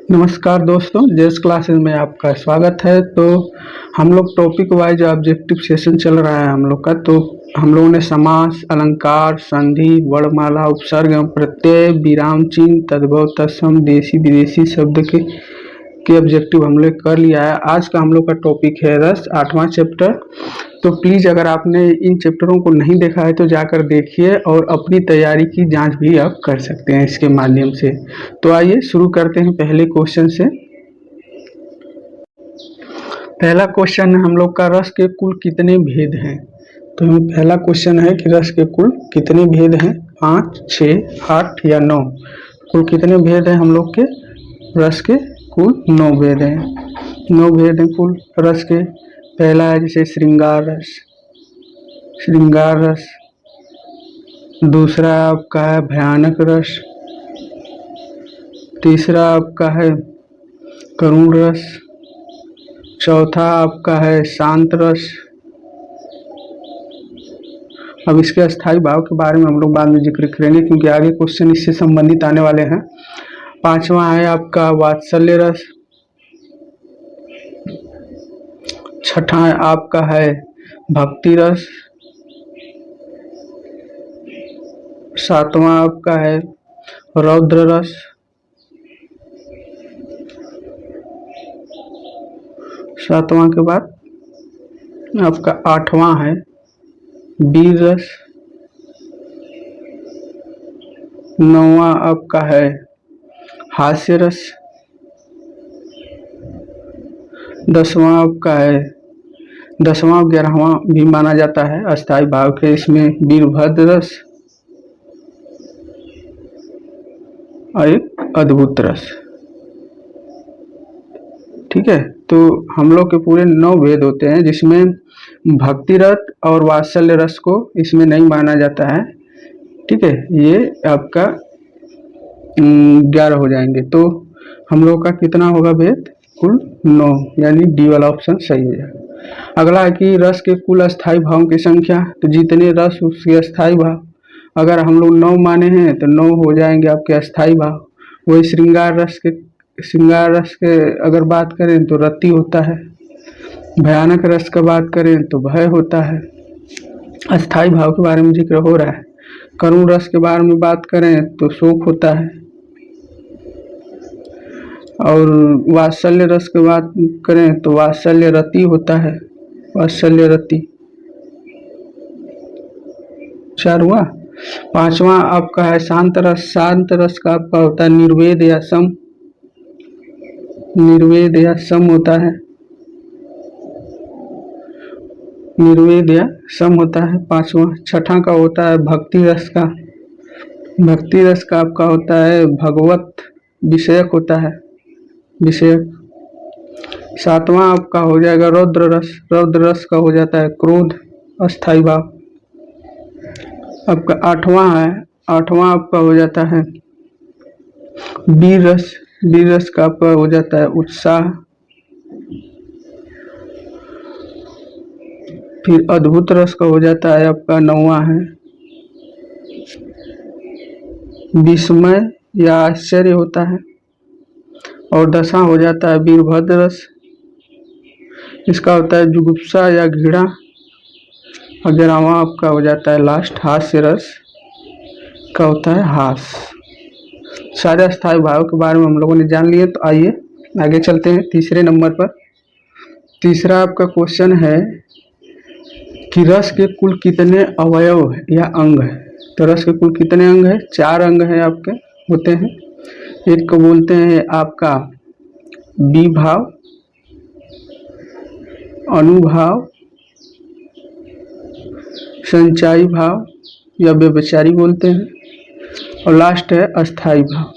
नमस्कार दोस्तों, जेस क्लासेस में आपका स्वागत है। तो हम लोग टॉपिक वाइज ऑब्जेक्टिव सेशन चल रहा है हम लोग का। तो हम लोगों ने समास, अलंकार, संधि, वर्णमाला, उपसर्ग एवं प्रत्यय, विराम चिन्ह, तद्भव, तत्सम, देशी विदेशी शब्द के ऑब्जेक्टिव हम लोग कर लिया है। आज का हम लोग का टॉपिक है रस, 8वां चैप्टर। तो प्लीज अगर आपने इन चैप्टरों को नहीं देखा है तो जाकर देखिए और अपनी तैयारी की जांच भी आप कर सकते हैं इसके माध्यम से। तो आइए शुरू करते हैं पहले क्वेश्चन से। पहला क्वेश्चन है हम लोग का, रस के कुल कितने भेद हैं। तो पहला क्वेश्चन है कि रस के कुल कितने भेद हैं, 5, 6, 8 या 9। कुल कितने भेद हैं हम लोग के रस के? कुल 9 भेद हैं। 9 भेद हैं कुल रस के। पहला है जैसे श्रृंगार रस, श्रृंगार रस। दूसरा आपका है भयानक रस। तीसरा आपका है करुण रस। चौथा आपका है शांत रस। अब इसके अस्थायी भाव के बारे में हम लोग बाद में जिक्र करेंगे क्योंकि आगे क्वेश्चन इससे संबंधित आने वाले हैं। पांचवा है आपका वात्सल्य रस। छठा है आपका है भक्ति रस। सातवां आपका है रौद्र रस। सातवां के बाद आपका आठवां है वीर रस। नौवां आपका है हास्य रस। 10वां आपका है, 10वां 11वां भी माना जाता है अस्थायी भाव के, इसमें वीरभद्र रस और एक अद्भुत रस। ठीक है, तो हम लोग के पूरे 9 भेद होते हैं जिसमें भक्ति रस और वात्सल्य रस को इसमें नहीं माना जाता है। ठीक है, ये आपका 11 हो जाएंगे। तो हम लोग का कितना होगा भेद? कुल 9, यानी डी वाला ऑप्शन सही हो जाएगा। अगला है कि रस के कुल अस्थायी भावों की संख्या। तो जितने रस उसके अस्थायी भाव, अगर हम लोग 9 माने हैं तो 9 हो जाएंगे आपके अस्थायी भाव। वही श्रृंगार रस के अगर बात करें तो रति होता है। भयानक रस का बात करें तो भय होता है। अस्थायी भाव के बारे में जिक्र हो रहा है। करुण रस के बारे में बात करें तो शोक होता है। और वात्सल्य रस की बात करें तो वात्सल्य रति होता है, वात्सल्य रति। 4 हुआ। 5वां आपका है शांत रस। शांत रस का आपका होता है निर्वेद या सम, निर्वेद या सम होता है, निर्वेद या सम होता है 5वां। 6ठा का होता है भक्ति रस का। भक्ति रस का आपका होता है भगवत विषयक होता है, विषयक। 7वां आपका हो जाएगा रौद्र रस। रौद्र रस का हो जाता है क्रोध, अस्थायी भाव। आपका 8वां है, 8वां आपका हो जाता है वीर रस। वीर रस का आपका हो जाता है उत्साह। फिर अद्भुत रस का हो जाता है आपका 9वां है विस्मय या आश्चर्य होता है। और 10वां हो जाता है वीरभद्र रस। इसका होता है जुगुप्सा या घृणा। 11वां आपका हो जाता है लास्ट हास्य रस का होता है हास। सारे अस्थायी भाव के बारे में हम लोगों ने जान लिए। तो आइए आगे चलते हैं तीसरे नंबर पर। तीसरा आपका क्वेश्चन है कि रस के कुल कितने अवयव या अंग है। तो रस के कुल कितने अंग है? 4 अंग है आपके होते हैं। एक को बोलते हैं आपका विभाव, अनुभाव, संचायी भाव या व्यभिचारी बोलते हैं, और लास्ट है अस्थायी भाव।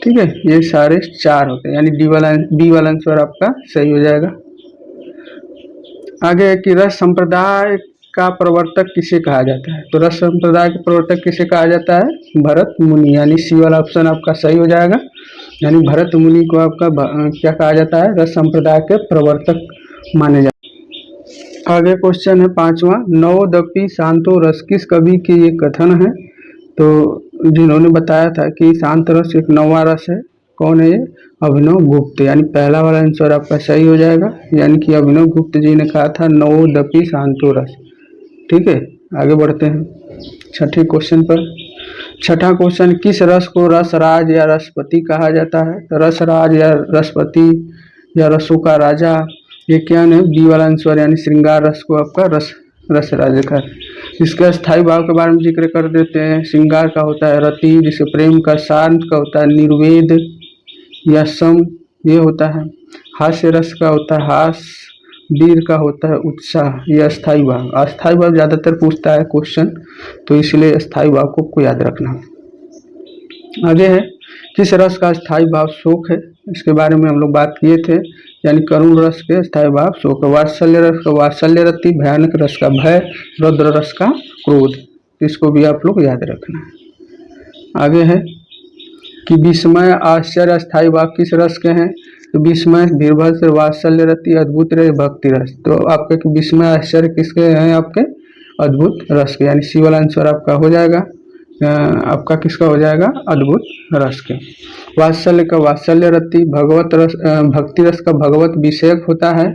ठीक है, ये सारे 4 होते हैं, यानी डी वाला आंसर आपका सही हो जाएगा। आगे है कि रस संप्रदाय का प्रवर्तक किसे कहा जाता है। तो रस संप्रदाय का प्रवर्तक किसे कहा जाता है? भरत मुनि, यानी सी वाला ऑप्शन आपका सही हो जाएगा। यानी भरत मुनि को आपका क्या कहा जाता है? रस संप्रदाय के प्रवर्तक माने जाते हैं। आगे क्वेश्चन है 5वां, नवोदपि शांतो रस किस कवि के ये कथन है। तो जिन्होंने बताया था कि शांत रस एक नौवां रस है, कौन है ये? अभिनव गुप्त। यानी पहला वाला आंसर आपका सही हो जाएगा, यानी कि अभिनव गुप्त जी ने कहा था नवोदपि शांतो रस। ठीक है, आगे बढ़ते हैं छठे क्वेश्चन पर। छठा क्वेश्चन, किस रस को रसराज या रसपति कहा जाता है? तो रसराज या रसपति या रसों का राजा, ये क्या है? बी वाला आंसर, यानी श्रृंगार रस को आपका रसराज का। इसके स्थायी भाव के बारे में जिक्र कर देते हैं। श्रृंगार का होता है रति, जिसे प्रेम का। शांत का होता है निर्वेद या सम, ये होता है। हास्य रस का होता है हास। वीर का होता है उत्साह। ये अस्थायी भाव। अस्थायी भाव ज्यादातर पूछता है क्वेश्चन, तो इसलिए अस्थायी भाव को याद रखना। आगे है, किस रस का स्थायी भाव शोक है? इसके बारे में हम लोग बात किए थे, यानी करुण रस के स्थायी भाव शोक। वात्सल्य रस का वात्सल्य रति, भयानक रस का भय, रौद्र रस का क्रोध। इसको भी आप लोग याद रखना है। आगे है कि विस्मय आश्चर्य स्थायी भाव किस रस के हैं? तो विस्मय, वीरभद्र, वात्सल्य रति, अद्भुत रस, भक्ति रस। तो आपके विस्मय आश्चर्य किसके हैं? आपके अद्भुत रस के, यानी सी वाला आंसर आपका हो जाएगा। आपका किसका हो जाएगा? अद्भुत रस के। वात्सल्य का वात्सल्य रति, भगवत रस भक्ति रस का भगवत विषयक होता है।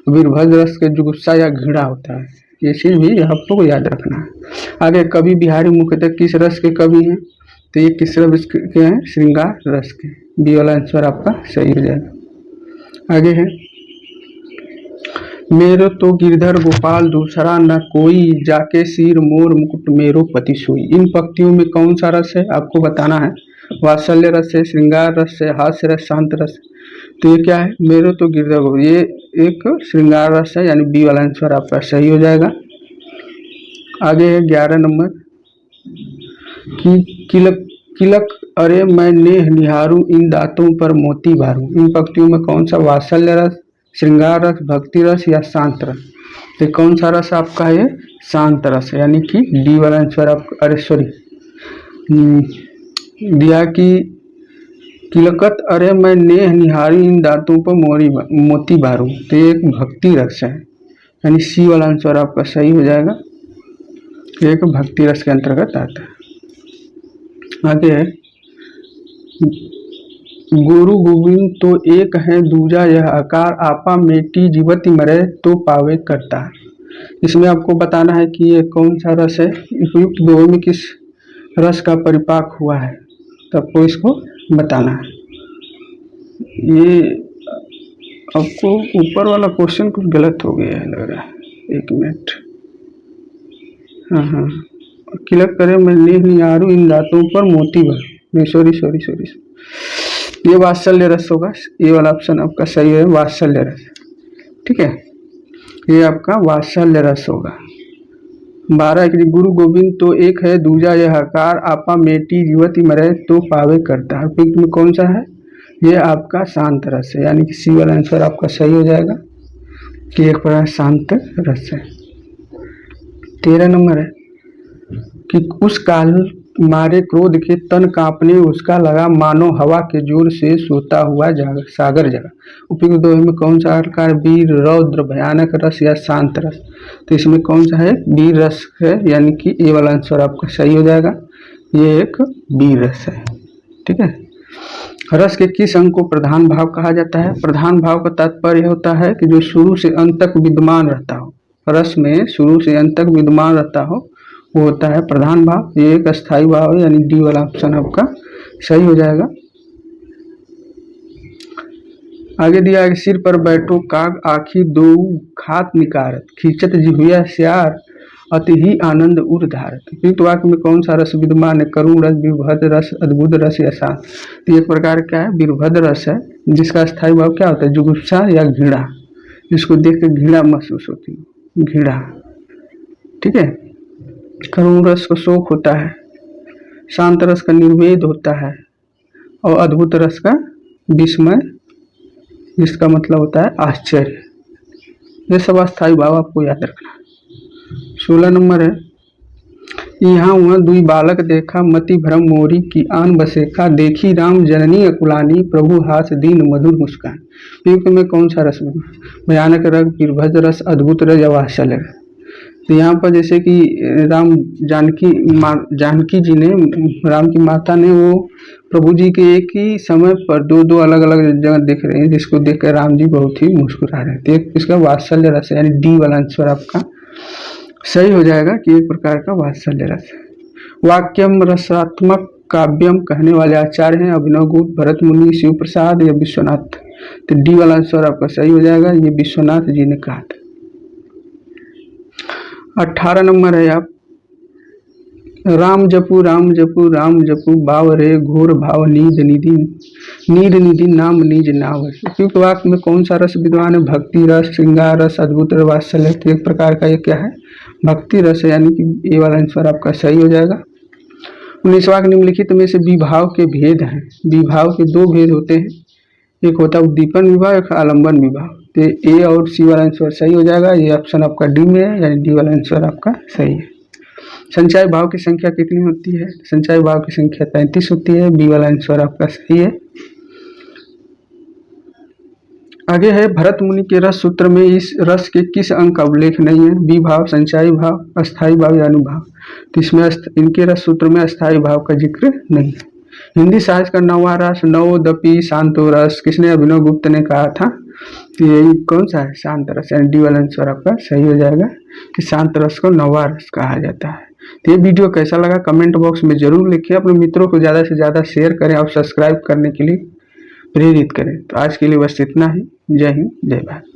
वीरभद्र रस के जुगुप्सा या घृणा होता है। ये चीज भी आप लोग को याद रखना है। आगे, कवि बिहारी मुख्यतः किस रस के कवि हैं? तो ये किस रस के हैं? श्रृंगार रस के। बी वाला आंसर आपका सही हो जाएगा। आगे है, मेरो तो गिरधर गोपाल दूसरा न कोई, जाके सिर मोर मुकुट मेरो पति सोई। इन पंक्तियों में कौन सा रस है आपको बताना है। वात्सल्य रस है, श्रृंगार रस है, हास्य रस, शांत रस। तो ये क्या है? मेरो तो गिरधर गोपाल, ये एक श्रृंगार रस है, यानी बी वाला आंसर आपका सही हो जाएगा। आगे है 11 नंबर कि किलक अरे मैं नेह निहारूं, इन दांतों पर मोती भारूं। इन पंक्तियों में कौन सा? वात्सल्य रस, श्रृंगार रस, भक्ति रस या शांत रस। तो कौन सा रस आपका है? शांत रस, यानी कि डी वाला आंसर आपका। अरे सॉरी, दिया कि किलकत अरे मैं नेह निहारी, इन दांतों पर मोती भारूं। तो ये एक भक्ति रस है, यानी सी वाला आंसर आपका सही हो जाएगा। एक भक्ति रस के अंतर्गत आता है। आगे है, गुरु गोविंद तो एक है, दूजा यह आकार, आपा मेटी जीवति मरे तो पावे करता है। इसमें आपको बताना है कि ये कौन सा रस है, उपयुक्त दो में किस रस का परिपाक हुआ है, तो आपको इसको बताना है। ये आपको ऊपर वाला क्वेश्चन कुछ गलत हो गया है लग रहा है, एक मिनट। हाँ, किलक करे मैं नहीं आरू, इन दांतों पर मोती भर। नहीं, सॉरी, ये वात्सल्य रस होगा। ये वाला ऑप्शन आपका सही है, वात्सल्य रस। ठीक है, ये आपका वात्सल्य रस होगा। 12 कि गुरु गोविंद तो एक है, दूजा यह आकार, आपा मेटी जीवति मरे तो पावे करता है। उपयुक्त में कौन सा है? ये आपका शांत रस है, यानी कि सी वाला आंसर आपका सही हो जाएगा कि एक प्रकार शांत रस है। 13 नंबर है कि उस काल मारे क्रोध के तन कांपने उसका लगा, मानो हवा के जोर से सोता हुआ सागर जगा। उपयुक्त दो में कौन सा आकार? वीर, रौद्र, भयानक रस या शांत रस। तो इसमें कौन सा है? वीर रस है, यानी कि ए वाला आंसर आपका सही हो जाएगा। ये एक वीर रस है। ठीक है, रस के किस अंग को प्रधान भाव कहा जाता है? प्रधान भाव का तात्पर्य होता है कि जो शुरू से अंत तक विद्यमान रहता हो। रस में शुरू से अंत तक विद्यमान रहता हो वो होता है प्रधान भाव। ये एक अस्थायी भाव है, यानी डी वाला ऑप्शन आपका सही हो जाएगा। आगे दिया है, सिर पर बैठो काग, आखी दो खात निकारत, खींचत जिहुआ श्यार, अति ही आनंद उर धारत। उपयुक्त वाक्य में कौन सा रस विद्यमान है? करुण रस, वीरभद्र रस, अद्भुत रस या शांत। तो एक प्रकार क्या है? वीरभद्र रस है, जिसका स्थायी भाव क्या होता है? जुगुप्सा या घृणा। जिसको देख के घृणा महसूस होती है, घृणा। ठीक है, करुण रस को शोक होता है, शांत रस का निर्वेद होता है, और अद्भुत रस का विस्मय, जिसका मतलब होता है आश्चर्य। ये सब अस्थायी भाव आपको याद रखना। 16 नंबर है, यहाँ वहाँ दुई बालक देखा, मति भ्रम मोरी की आन बसेखा, देखी राम जननी अकुलानी, प्रभु हास दीन मधुर मुस्कान। उपयुक्त में कौन सा रस? भयानक रस, वीरभद्र रस, अद्भुत रस या वात्सल्य रस। तो यहाँ पर जैसे कि राम जानकी जी ने, राम की माता ने, वो प्रभु जी के एक ही समय पर दो दो अलग अलग जगह दिख रहे हैं, जिसको देखकर राम जी बहुत ही मुस्कुरा रहे थे। एक इसका वात्सल्य रस है, यानी डी वाला आंसर आपका सही हो जाएगा कि एक प्रकार का वात्सल्य रस। वाक्यम रसात्मक काव्यम कहने वाले आचार्य हैं अभिनवगुप्त, भरत मुनि, शिव प्रसाद या विश्वनाथ। तो डी वाला आंसर आपका सही हो जाएगा, ये विश्वनाथ जी ने कहा था। 18 नंबर है आप, राम जपू राम जपू राम जपू बावरे घोर भाव नीद निधि नीर निधि नाम निज नाव। उपयुक्त वाक्य में कौन सा रस विद्वान है? भक्ति रस, श्रृंगार रस, अद्भुत रस, वात्सल्य। तो एक प्रकार का ये क्या है? भक्ति रस है, यानी कि ये वाला आंसर आपका सही हो जाएगा। 19वां निम्नलिखित में से विभाव के भेद हैं। विभाव के दो भेद होते हैं, एक होता है उद्दीपन विभाव, एक आलम्बन विभाव। तो ए और सी वाला आंसर सही हो जाएगा, ये ऑप्शन आपका डी में है, यानी डी वाला आंसर आपका सही है। संचय भाव की संख्या कितनी होती है? संचय भाव की संख्या 35 होती है, बी वाला आंसर आपका सही है। आगे है, भरत मुनि के रस सूत्र में इस रस के किस अंक का उल्लेख नहीं है? बी भाव, संचयी भाव, अस्थायी भाव या अनुभाव। तो इसमें इनके रस सूत्र में अस्थायी भाव का जिक्र नहीं है। हिंदी साहित्य का नौवां रस नवोदपी शांतो रस किसने? अभिनव गुप्त ने कहा था। तो यही कौन सा है? शांत रस, यानी डी वाला आंसर आपका सही हो जाएगा कि शांत रस को नौवां रस कहा जाता है। तो ये वीडियो कैसा लगा कमेंट बॉक्स में जरूर लिखिए, अपने मित्रों को ज़्यादा से ज़्यादा शेयर करें और सब्सक्राइब करने के लिए प्रेरित करें। तो आज के लिए बस इतना ही। जय हिंद, जय भारत।